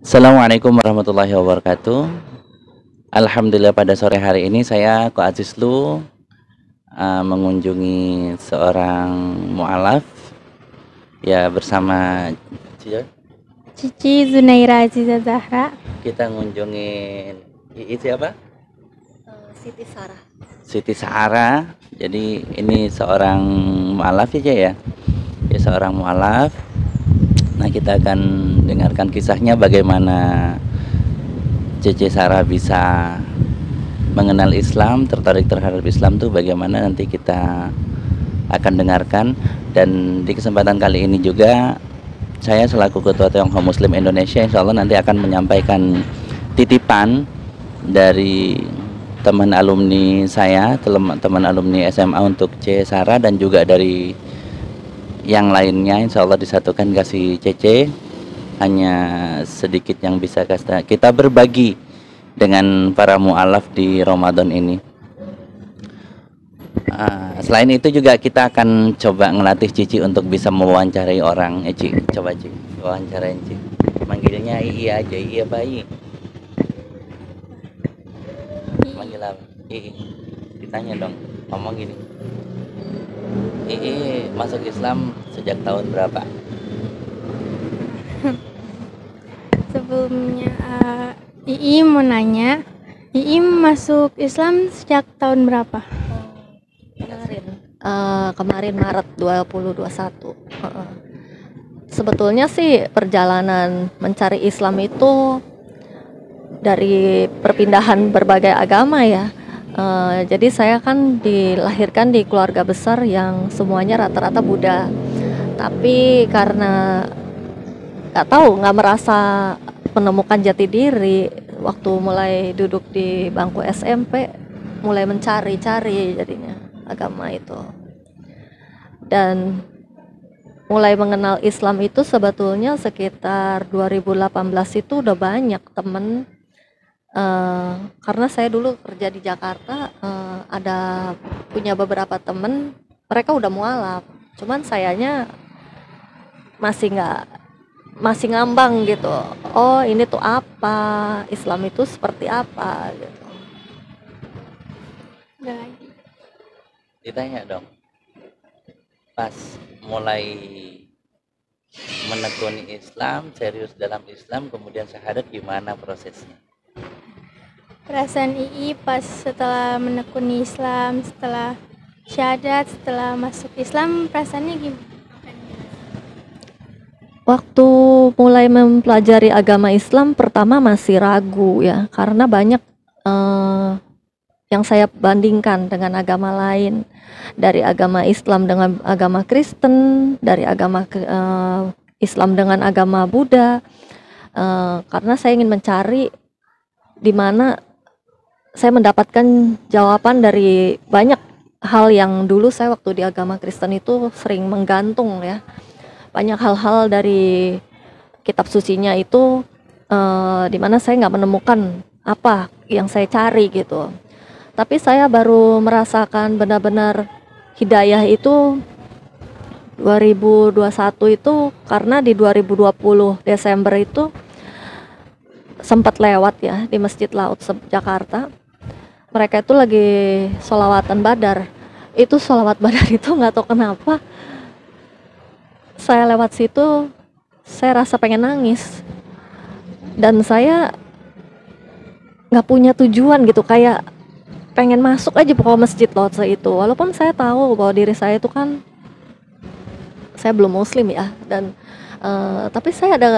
Assalamualaikum warahmatullahi wabarakatuh. Alhamdulillah pada sore hari ini saya Ko Azizlu mengunjungi seorang mualaf ya bersama Cia. Cici Zunaira Aziza Zahra. Kita ngunjungin siapa? Siti Sarah. Siti Sahara. Jadi ini seorang mualaf ya ya. Ya seorang mualaf. Nah kita akan dengarkan kisahnya bagaimana Cici Sarah bisa mengenal Islam, tertarik terhadap Islam tuh bagaimana nanti kita akan dengarkan. Dan di kesempatan kali ini juga saya selaku Ketua Tionghoa Muslim Indonesia insya Allah nanti akan menyampaikan titipan dari teman alumni saya, teman alumni SMA untuk C Sarah, dan juga dari yang lainnya insya Allah disatukan kasih CC. Hanya sedikit yang bisa kita berbagi dengan para mu'alaf di Ramadan ini. Selain itu juga kita akan coba ngelatih Cici untuk bisa mewawancarai orang. Ci, coba Ci, wawancarain Ci. Manggilnya Ii aja, Ii apa Ii? Manggil apa? Ii. Ditanya dong, ngomong gini. Ii masuk Islam sejak tahun berapa? Sebelumnya Ii mau nanya, Ii masuk Islam sejak tahun berapa? Kemarin Maret 2021. Sebetulnya sih perjalanan mencari Islam itu dari perpindahan berbagai agama ya. Jadi saya kan dilahirkan di keluarga besar yang semuanya rata-rata Buddha. Tapi karena nggak merasa menemukan jati diri waktu mulai duduk di bangku SMP, mulai mencari-cari jadinya agama itu. Dan mulai mengenal Islam itu sebetulnya sekitar 2018 itu udah banyak temen, karena saya dulu kerja di Jakarta, ada punya beberapa temen, mereka udah mualaf, cuman sayanya masih ngambang gitu. Oh ini tuh apa, Islam itu seperti apa gitu. Udah lagi. Ditanya dong, pas mulai menekuni Islam, serius dalam Islam, kemudian syahadat, gimana prosesnya? Perasaan Ii pas setelah menekuni Islam, setelah syahadat, setelah masuk Islam, perasaannya gimana? Waktu mulai mempelajari agama Islam pertama masih ragu ya, karena banyak yang saya bandingkan dengan agama lain, dari agama Islam dengan agama Kristen, dari agama Islam dengan agama Buddha, karena saya ingin mencari di mana saya mendapatkan jawaban dari banyak hal yang dulu saya waktu di agama Kristen itu sering menggantung ya. Banyak hal-hal dari kitab sucinya itu di mana saya nggak menemukan apa yang saya cari gitu. Tapi saya baru merasakan benar-benar hidayah itu 2021 itu, karena di 2020 Desember itu sempat lewat ya di Masjid Laut Jakarta. Mereka itu lagi sholawatan badar. Itu sholawat badar itu nggak tahu kenapa saya lewat situ, saya rasa pengen nangis. Dan saya nggak punya tujuan gitu, kayak pengen masuk aja pokoknya Masjid Lotse itu. Walaupun saya tahu bahwa diri saya itu kan, saya belum muslim ya. Dan tapi saya ada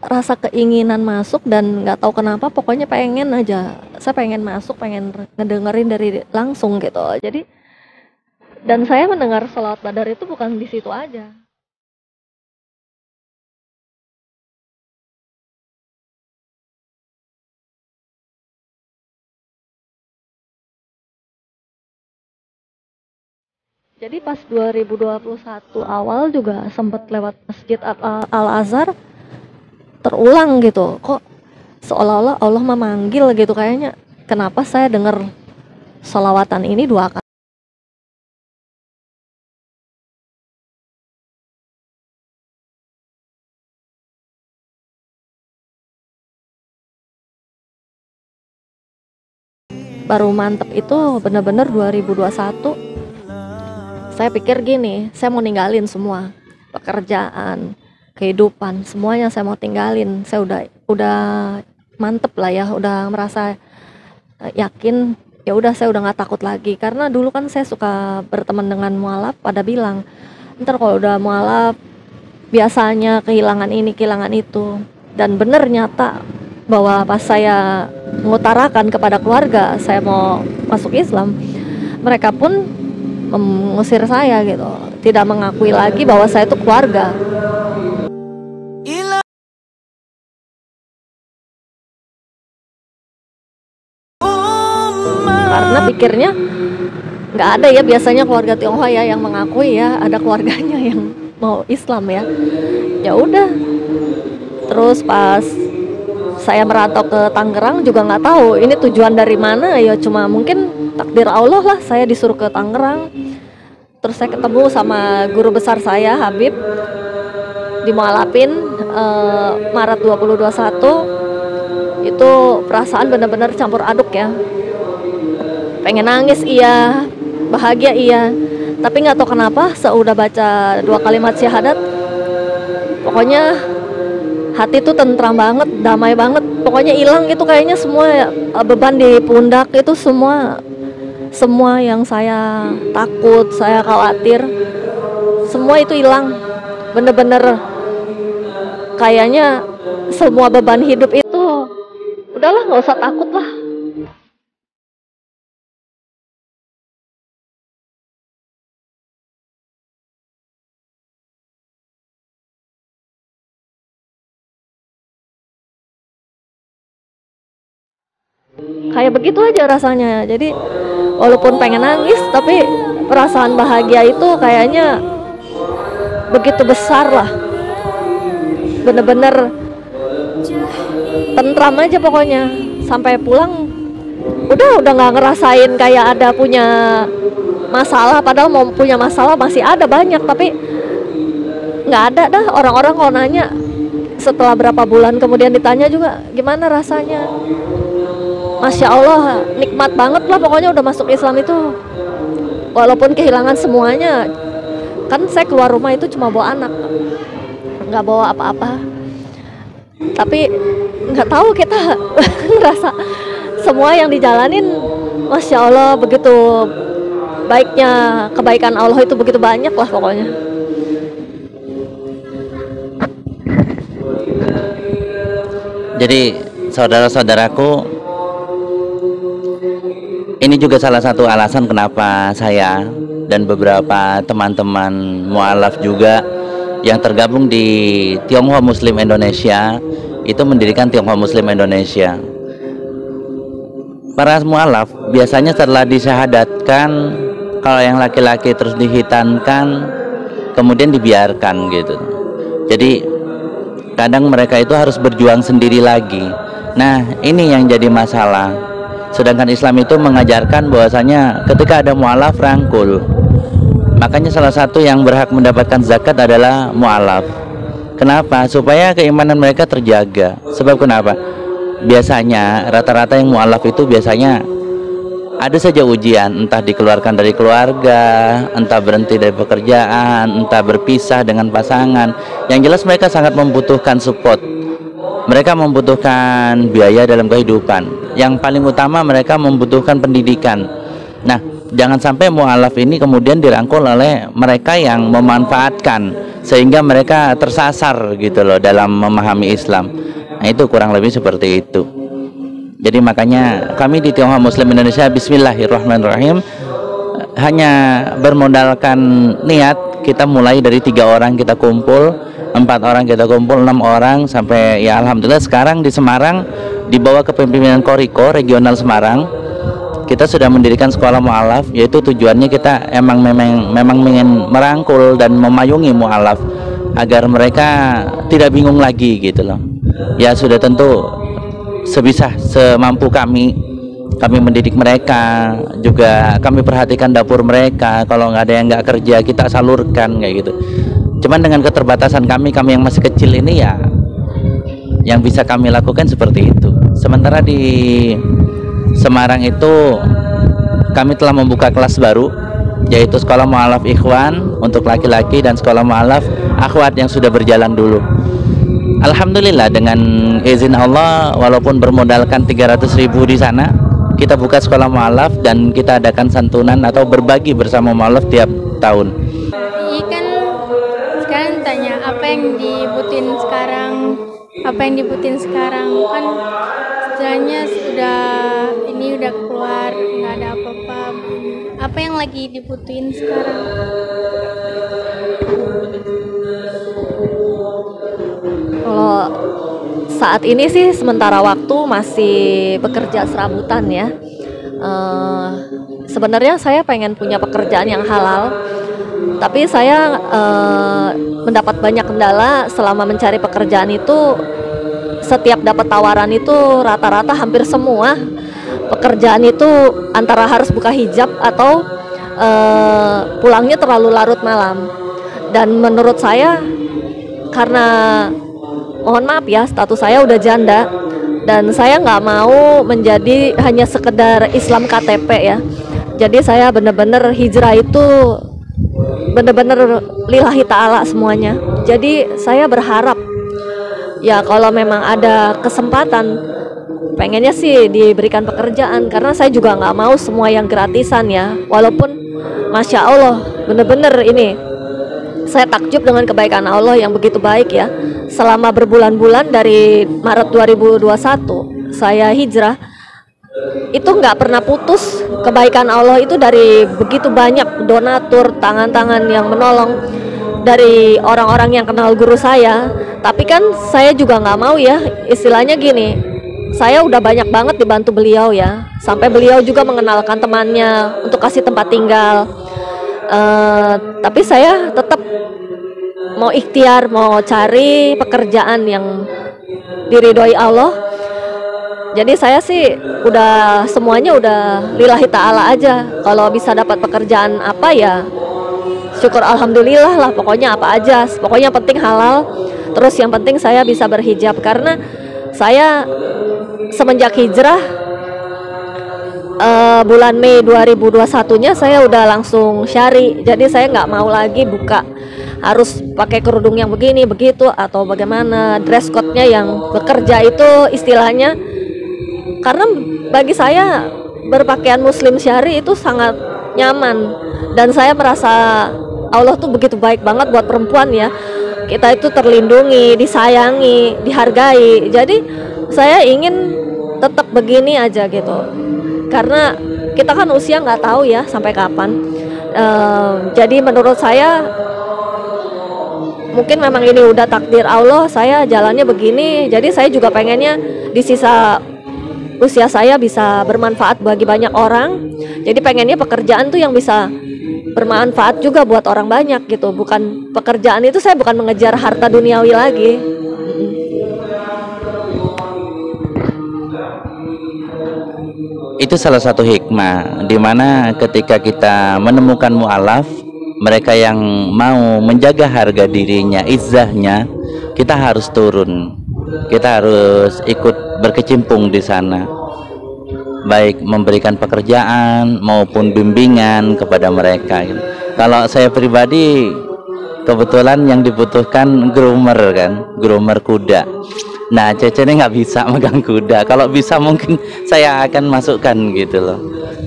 rasa keinginan masuk dan nggak tahu kenapa pokoknya pengen aja. Saya pengen masuk, pengen ngedengerin dari langsung gitu. Jadi, dan saya mendengar sholawat badar itu bukan di situ aja. Jadi pas 2021 awal juga sempat lewat Masjid Al-Azhar, terulang gitu. Kok seolah-olah Allah memanggil gitu, kayaknya kenapa saya dengar sholawatan ini 2 kali. baru mantep itu bener-bener 2021. Saya pikir gini, saya mau ninggalin semua pekerjaan, kehidupan, semuanya saya mau tinggalin. Saya udah mantep lah ya, udah merasa yakin. Ya udah, saya udah nggak takut lagi, karena dulu kan saya suka berteman dengan mualaf, pada bilang ntar kalau udah mualaf biasanya kehilangan ini kehilangan itu. Dan bener nyata bahwa pas saya mengutarakan kepada keluarga saya mau masuk Islam, mereka pun mengusir saya gitu, tidak mengakui lagi bahwa saya itu keluarga. Karena pikirnya nggak ada ya, biasanya keluarga Tionghoa ya yang mengakui ya, ada keluarganya yang mau Islam ya. Ya udah, terus pas saya merantau ke Tangerang juga nggak tahu ini tujuan dari mana ya, cuma mungkin takdir Allah lah saya disuruh ke Tangerang. Terus saya ketemu sama guru besar saya Habib di Mualafin Maret 2021. Itu perasaan benar-benar campur aduk ya, pengen nangis iya, bahagia iya, tapi nggak tahu kenapa seudah baca 2 kalimat syahadat pokoknya hati tuh tentram banget, damai banget, pokoknya hilang itu kayaknya semua beban di pundak itu, semua yang saya takut, saya khawatir, semua itu hilang. Bener-bener kayaknya semua beban hidup itu udahlah, nggak usah takut lah. Kayak begitu aja rasanya. Jadi walaupun pengen nangis, tapi perasaan bahagia itu kayaknya begitu besar lah. Bener-bener tentram aja pokoknya. Sampai pulang udah nggak ngerasain kayak ada punya masalah. Padahal mau punya masalah masih ada banyak, tapi nggak ada dah. Orang-orang kalau nanya setelah berapa bulan kemudian ditanya juga gimana rasanya, Masya Allah, nikmat banget lah pokoknya udah masuk Islam itu. Walaupun kehilangan semuanya, kan saya keluar rumah itu cuma bawa anak, nggak bawa apa-apa. Tapi nggak tahu kita ngerasa semua yang dijalanin, Masya Allah, begitu baiknya, kebaikan Allah itu begitu banyak lah pokoknya. Jadi saudara-saudaraku, ini juga salah satu alasan kenapa saya dan beberapa teman-teman mualaf juga yang tergabung di Tionghoa Muslim Indonesia itu mendirikan Tionghoa Muslim Indonesia. Para mualaf biasanya setelah disyahadatkan, kalau yang laki-laki terus dihitankan, kemudian dibiarkan gitu. Jadi kadang mereka itu harus berjuang sendiri lagi. Nah, ini yang jadi masalah. Sedangkan Islam itu mengajarkan bahwasanya ketika ada mualaf, rangkul. Makanya salah satu yang berhak mendapatkan zakat adalah mualaf. Kenapa? Supaya keimanan mereka terjaga. Sebab kenapa? Biasanya rata-rata yang mualaf itu biasanya ada saja ujian, entah dikeluarkan dari keluarga, entah berhenti dari pekerjaan, entah berpisah dengan pasangan. Yang jelas mereka sangat membutuhkan support. Mereka membutuhkan biaya dalam kehidupan. Yang paling utama mereka membutuhkan pendidikan. Nah, jangan sampai mualaf ini kemudian dirangkul oleh mereka yang memanfaatkan sehingga mereka tersasar gitu loh dalam memahami Islam. Nah, itu kurang lebih seperti itu. Jadi makanya kami di Tionghoa Muslim Indonesia, bismillahirrahmanirrahim, hanya bermodalkan niat. Kita mulai dari 3 orang kita kumpul, 4 orang kita kumpul, 6 orang, sampai ya alhamdulillah sekarang di Semarang di bawah kepemimpinan Koriko Regional Semarang kita sudah mendirikan sekolah mualaf, yaitu tujuannya kita memang ingin merangkul dan memayungi mualaf agar mereka tidak bingung lagi gitu loh. Ya sudah tentu sebisa semampu kami mendidik mereka, juga kami perhatikan dapur mereka. Kalau nggak ada yang nggak kerja kita salurkan kayak gitu. Cuman dengan keterbatasan kami yang masih kecil ini ya, yang bisa kami lakukan seperti itu. Sementara di Semarang itu kami telah membuka kelas baru, yaitu sekolah mu'alaf ikhwan untuk laki-laki dan sekolah mu'alaf akhwat yang sudah berjalan dulu. Alhamdulillah, dengan izin Allah, walaupun bermodalkan 300.000 di sana, kita buka sekolah mu'alaf dan kita adakan santunan atau berbagi bersama mu'alaf tiap tahun. Ini kan sekarang tanya apa yang dibutuhin sekarang kan istilahnya udah keluar, nggak ada apa-apa. Apa yang lagi dibutuhin sekarang? Kalau saat ini sih sementara waktu masih bekerja serabutan ya. Sebenarnya saya pengen punya pekerjaan yang halal, tapi saya mendapat banyak kendala selama mencari pekerjaan itu. Setiap dapat tawaran itu rata-rata hampir semua pekerjaan itu antara harus buka hijab atau pulangnya terlalu larut malam. Dan menurut saya, karena mohon maaf ya, status saya udah janda dan saya nggak mau menjadi hanya sekedar Islam KTP ya. Jadi saya benar-benar hijrah itu benar-benar lillahi ta'ala semuanya. Jadi saya berharap ya kalau memang ada kesempatan, pengennya sih diberikan pekerjaan, karena saya juga nggak mau semua yang gratisan ya. Walaupun Masya Allah bener-bener ini saya takjub dengan kebaikan Allah yang begitu baik ya. Selama berbulan-bulan dari Maret 2021 saya hijrah, itu nggak pernah putus kebaikan Allah itu, dari begitu banyak donatur, tangan-tangan yang menolong dari orang-orang yang kenal guru saya. Tapi kan saya juga nggak mau ya, istilahnya gini, saya udah banyak banget dibantu beliau ya, sampai beliau juga mengenalkan temannya untuk kasih tempat tinggal. Tapi saya tetap mau ikhtiar, mau cari pekerjaan yang diridhoi Allah. Jadi saya sih udah semuanya udah lillahi ta'ala aja. Kalau bisa dapat pekerjaan apa ya syukur alhamdulillah lah, pokoknya apa aja, pokoknya yang penting halal. Terus yang penting saya bisa berhijab, karena saya semenjak hijrah bulan Mei 2021-nya saya udah langsung syari. Jadi saya nggak mau lagi buka harus pakai kerudung yang begini begitu atau bagaimana, dress code-nya yang bekerja itu istilahnya. Karena bagi saya berpakaian muslim syari itu sangat nyaman, dan saya merasa Allah tuh begitu baik banget buat perempuan ya. Kita itu terlindungi, disayangi, dihargai. Jadi saya ingin tetap begini aja gitu, karena kita kan usia nggak tahu ya sampai kapan. Jadi menurut saya mungkin memang ini udah takdir Allah, saya jalannya begini. Jadi saya juga pengennya di sisa usia saya bisa bermanfaat bagi banyak orang. Jadi pengennya pekerjaan tuh yang bisa bermanfaat juga buat orang banyak gitu. Bukan pekerjaan itu, saya bukan mengejar harta duniawi lagi. Itu salah satu hikmah dimana ketika kita menemukan mu'alaf, mereka yang mau menjaga harga dirinya, izzahnya, kita harus turun, kita harus ikut berkecimpung di sana, baik memberikan pekerjaan maupun bimbingan kepada mereka. Kalau saya pribadi kebetulan yang dibutuhkan groomer kan, groomer kuda. Nah, Cece ini nggak bisa megang kuda. Kalau bisa mungkin saya akan masukkan gitu loh.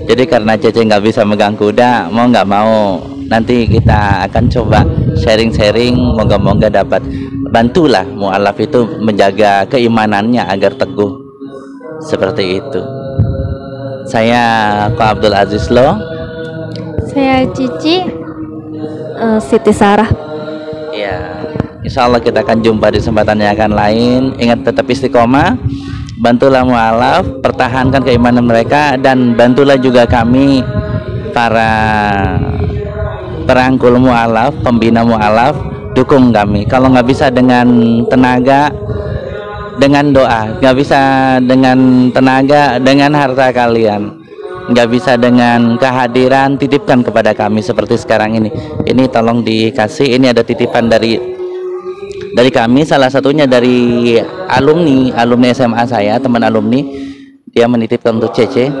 Jadi karena Cece nggak bisa megang kuda, mau nggak mau nanti kita akan coba sharing-sharing, moga-moga dapat bantulah mu'alaf itu menjaga keimanannya agar teguh seperti itu. Saya Ko Abdul Aziz Lo. Saya Cici. Siti Sarah. Ya, insya Allah kita akan jumpa di kesempatan yang akan lain. Ingat tetap istiqomah, bantulah mu'alaf, pertahankan keimanan mereka, dan bantulah juga kami para perangkul mu'alaf, pembina mu'alaf, dukung kami. Kalau nggak bisa dengan tenaga, dengan doa. Nggak bisa dengan tenaga, dengan harta kalian. Nggak bisa dengan kehadiran, titipkan kepada kami seperti sekarang ini. Ini tolong dikasih. Ini ada titipan dari kami, salah satunya dari alumni SMA saya, teman alumni. dia menitipkan untuk Cece.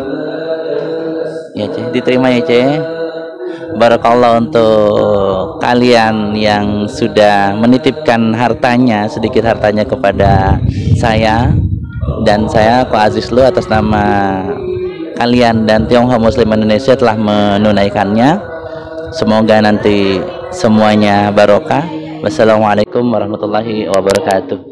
Ya, Ce, diterima ya, Ce. Barakallah untuk kalian yang sudah menitipkan hartanya, sedikit hartanya kepada saya, dan saya Ko Aziz Lu atas nama kalian dan Tionghoa Muslim Indonesia telah menunaikannya. Semoga nanti semuanya barokah. Wassalamualaikum warahmatullahi wabarakatuh.